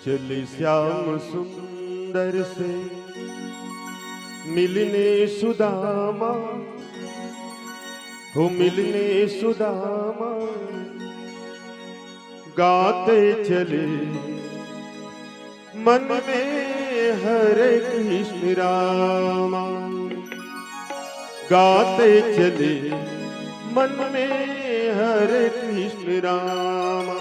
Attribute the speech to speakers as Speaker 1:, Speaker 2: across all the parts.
Speaker 1: चले श्याम सुंदर से मिलने सुदामा, हो मिलने सुदामा, गाते चले मन में हरे कृष्ण रामा, गाते चले मन में हरे कृष्ण रामा।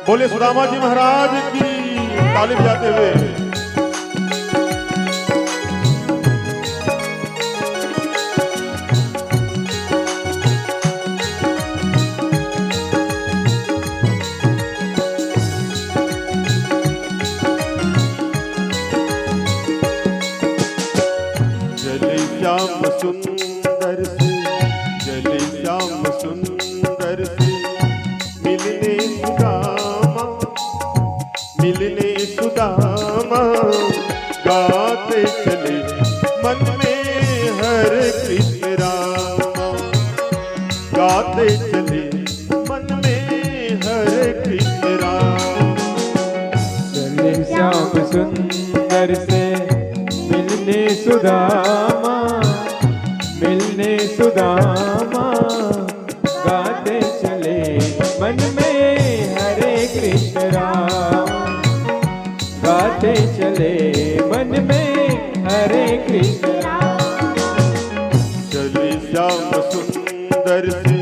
Speaker 1: बोले सुदामा जी महाराज की ताली बजाते हुए। चले श्याम सुंदर से, चले श्याम सुंदर से मिलने सुदामा, मिलने सुदामा, गाते चले मन में हरे कृष्ण रामा, गाते चले मन में हरे कृष्ण रामा।
Speaker 2: चले श्याम सुंदर से मिलने सुदामा, मिलने सुदामा, गाते चले मन में हरे कृष्ण राम, गाते चले मन में हरे कृष्ण राम।
Speaker 1: चले श्याम सुंदर से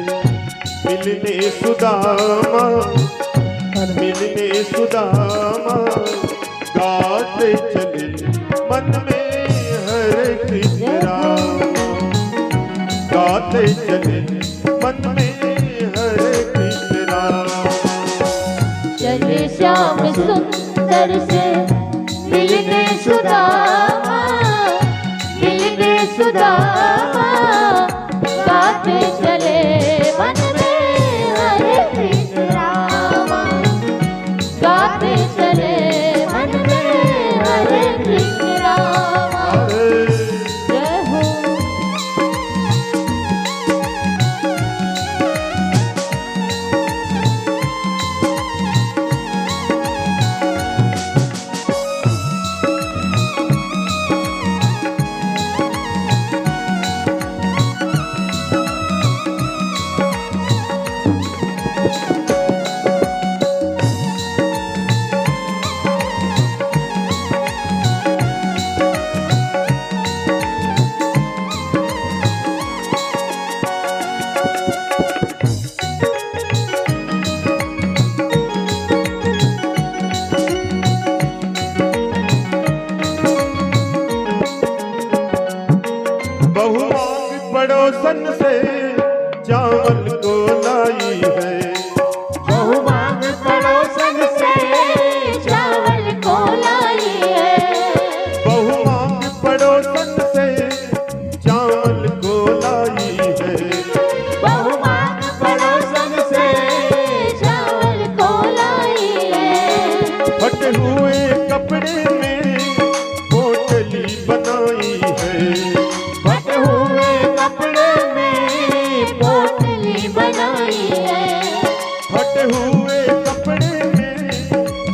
Speaker 1: मिलने सुदामा, मिलने सुदामा, गाते चले मन में हरे कृष्ण राम, गाते चले मन में हरे कृष्ण राम।
Speaker 3: चले श्याम सुंदर से मिलने सुदामा, मिलने सुदामा, गाते चले मन में हरे कृष्ण रामा, गाते चले मन में हरे कृष्ण रामा। जय हो।
Speaker 1: बहु मांग पड़ोसन से चावल को लाई है,
Speaker 3: बहु मांग पड़ोसन से चावल को लाई है,
Speaker 1: बहु मांग पड़ोसन से चावल को लाई है,
Speaker 3: बहु मांग पड़ोसन से चावल को लाई है।
Speaker 1: फटे हुए कपड़े में पोटली बनाई है,
Speaker 3: फटे हुए कपड़े में पोटली बनाई है,
Speaker 1: फटे हुए कपड़े में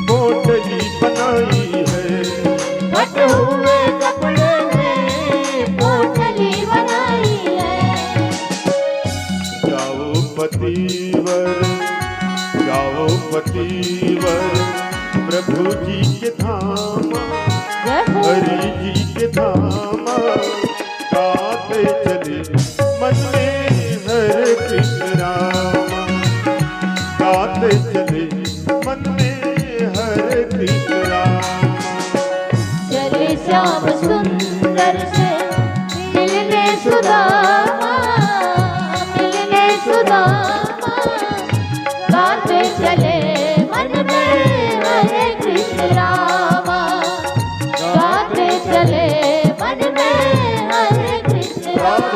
Speaker 1: पोटली बनाई है,
Speaker 3: फटे हुए कपड़े में पोटली बनाई है।
Speaker 1: जाओ पतिवर, जाओ पतिवर, प्रभु जी के धाम,
Speaker 3: जय हो।
Speaker 1: हरि जी के धाम, गाते चले मन में हरे कृष्ण राम, गाते चले मन में हरे कृष्ण राम।
Speaker 3: चले श्याम सुंदर से मिलने सुदामा, मिलने सुदामा, गाते चले मन में हरे कृष्ण रामा, गाते चले मन में हरे कृष्ण रामा।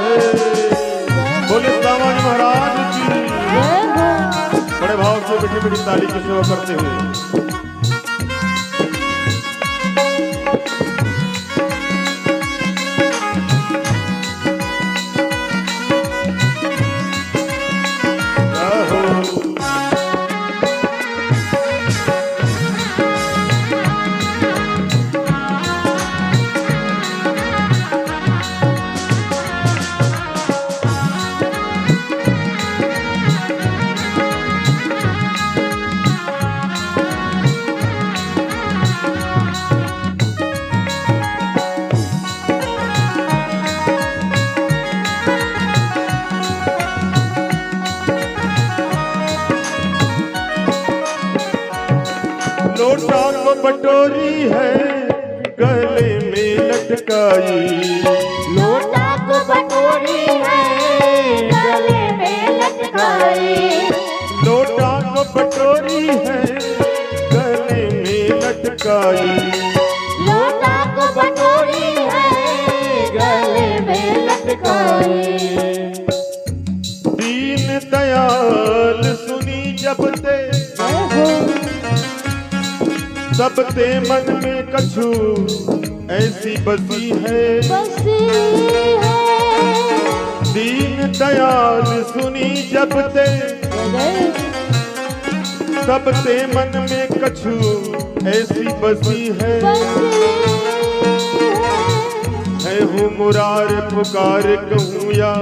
Speaker 1: बोले सुदामा जी महाराज की
Speaker 3: जय हो।
Speaker 1: बड़े भाव से मीठी मीठी ताली की सेवा करते हुए। लोटा को बटोरी है गले में लटकाई,
Speaker 3: लोटा को बटोरी है गले में लटकाई,
Speaker 1: लोटा को बटोरी है गले में लटकाई,
Speaker 3: लोटा को बटोरी है गले में लटकाई।
Speaker 1: दीन दयाल सुनी जब ते सब ते मन में कछु ऐसी बसी है,
Speaker 3: बसी है
Speaker 1: दीन दयाल सुनी जब ते सब ते मन में कछु ऐसी बसी है, है हूँ मुरार पुकार कहूँ या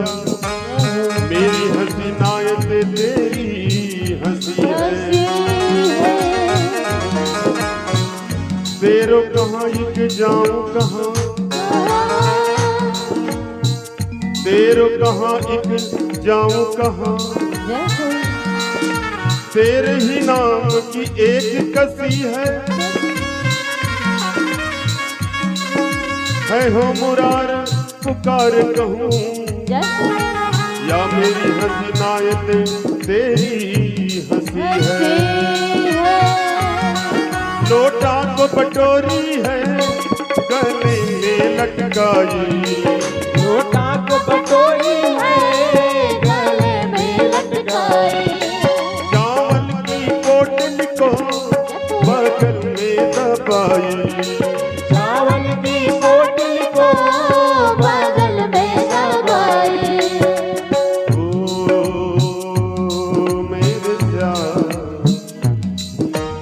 Speaker 1: मेरी हंसी नायत तेरी हंसी है। तेरो कहाँ एक जाऊं कहाँ, तेरो कहाँ एक जाऊं कहाँ, तेरे ही नाम की एक कसी है हो मुरार पुकार कहूँ या मेरी हंसी नायत तेरी हंसी है। लोटा को बटोरी है गले में लटकाई,
Speaker 3: लोटा को बटोरी है गले में लटकाई,
Speaker 1: चावल की पोटली को बगल में दबाई,
Speaker 3: चावल की पोटली को बगल में दबाई।
Speaker 1: ओ मेरे यार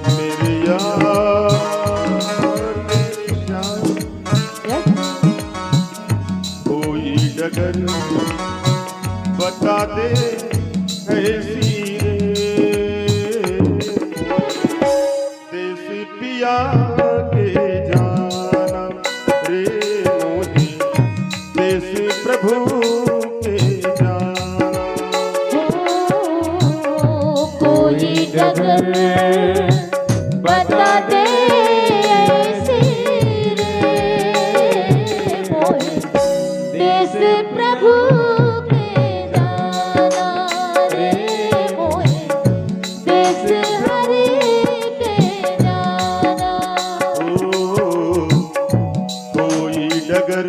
Speaker 1: मेरे यार मेरी शान, कोई डगर बता दे ऐसी रे, देसी पिया के जाना रे मोही, देसी प्रभु के जाना।
Speaker 3: कोई डगर बता दे ऐसी रे मोहे, देश प्रभु के जाना रे मोहे, देश हरि के जाना।
Speaker 1: कोई डगर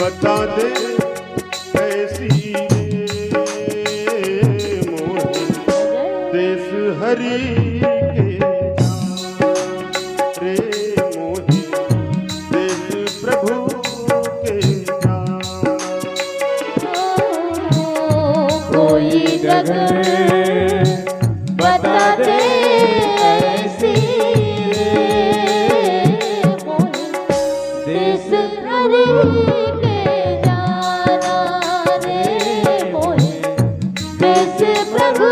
Speaker 1: बता दे ऐसी मोही, देश हरि के जाना रे मोही, देश प्रभु के जाना।
Speaker 3: कोई डगर बता दे ऐसी रे मोहे, देश हरि के जाना रे मोहे, देश प्रभु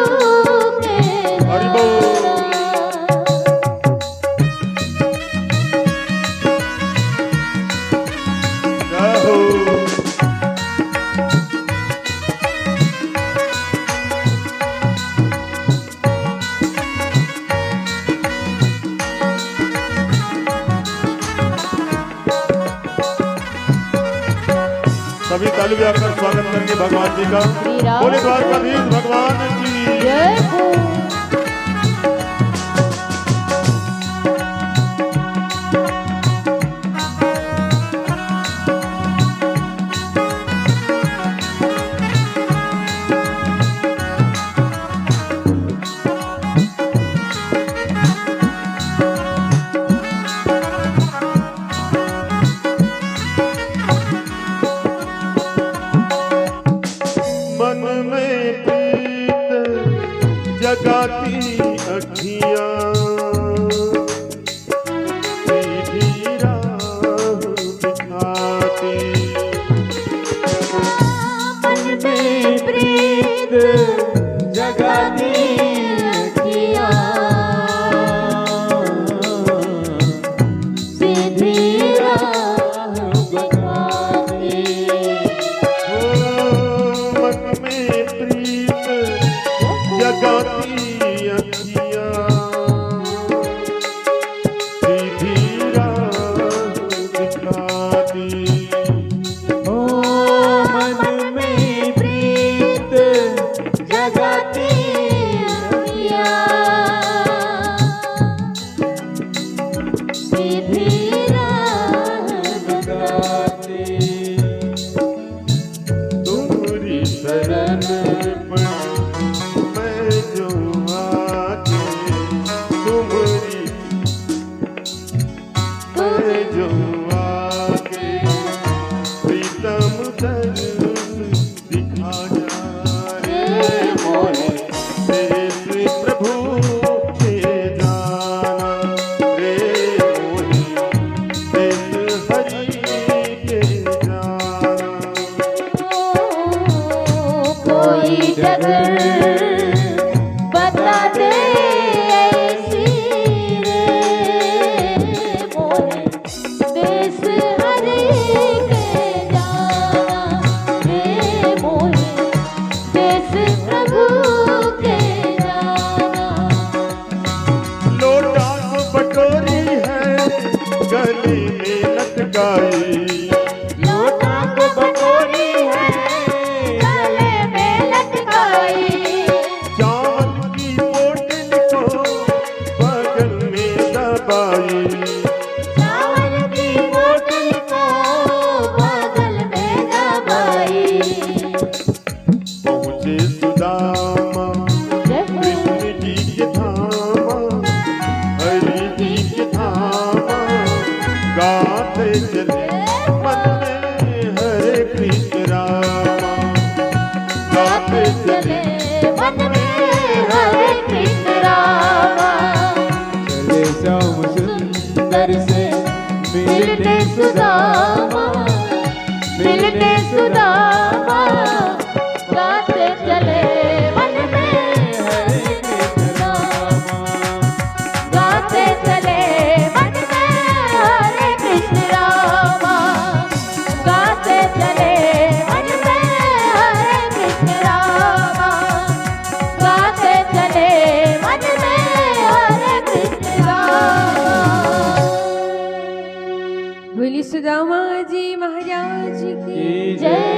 Speaker 3: के
Speaker 1: हरि बोल। जय हो। सभी ताली बजाकर स्वागत करके भगवान जी का
Speaker 3: श्री राम।
Speaker 1: बोले द्वारकाधीश भगवान की।
Speaker 3: जय हो।
Speaker 1: मन में प्रीत जगाती अखियां, सीधी राह दिखाती,
Speaker 3: मन में प्रीत जगाती अखियाँ, सीधी राह दिखाती।
Speaker 1: मन में प्रीत जगाती अखियां, लटकाई,
Speaker 3: लोटा को बटोरी है गले में लटकाई,
Speaker 1: चावल की बोतल को बगल में दबाई,
Speaker 3: चावल की बोतल को बगल में दबाई।
Speaker 1: पहुँचे सुदामा कृष्ण जी के धामा, हरि जी के धामा, गाते चले मन में हरे कृष्ण रामा, गाते चले
Speaker 3: मन में हरे कृष्ण रामा।
Speaker 2: चले श्याम सुंदर से
Speaker 3: मिलने सुदामा, मिलने सुदामा, गाते चले मन में हरे कृष्ण रामा, गाते चले मन में हरे कृष्ण रामा, गाते चले मन में हरे कृष्ण रामा, गाते चले मन में हरे कृष्ण रामा।
Speaker 4: बोली सुदामा जी महाराज की
Speaker 2: की
Speaker 3: जय।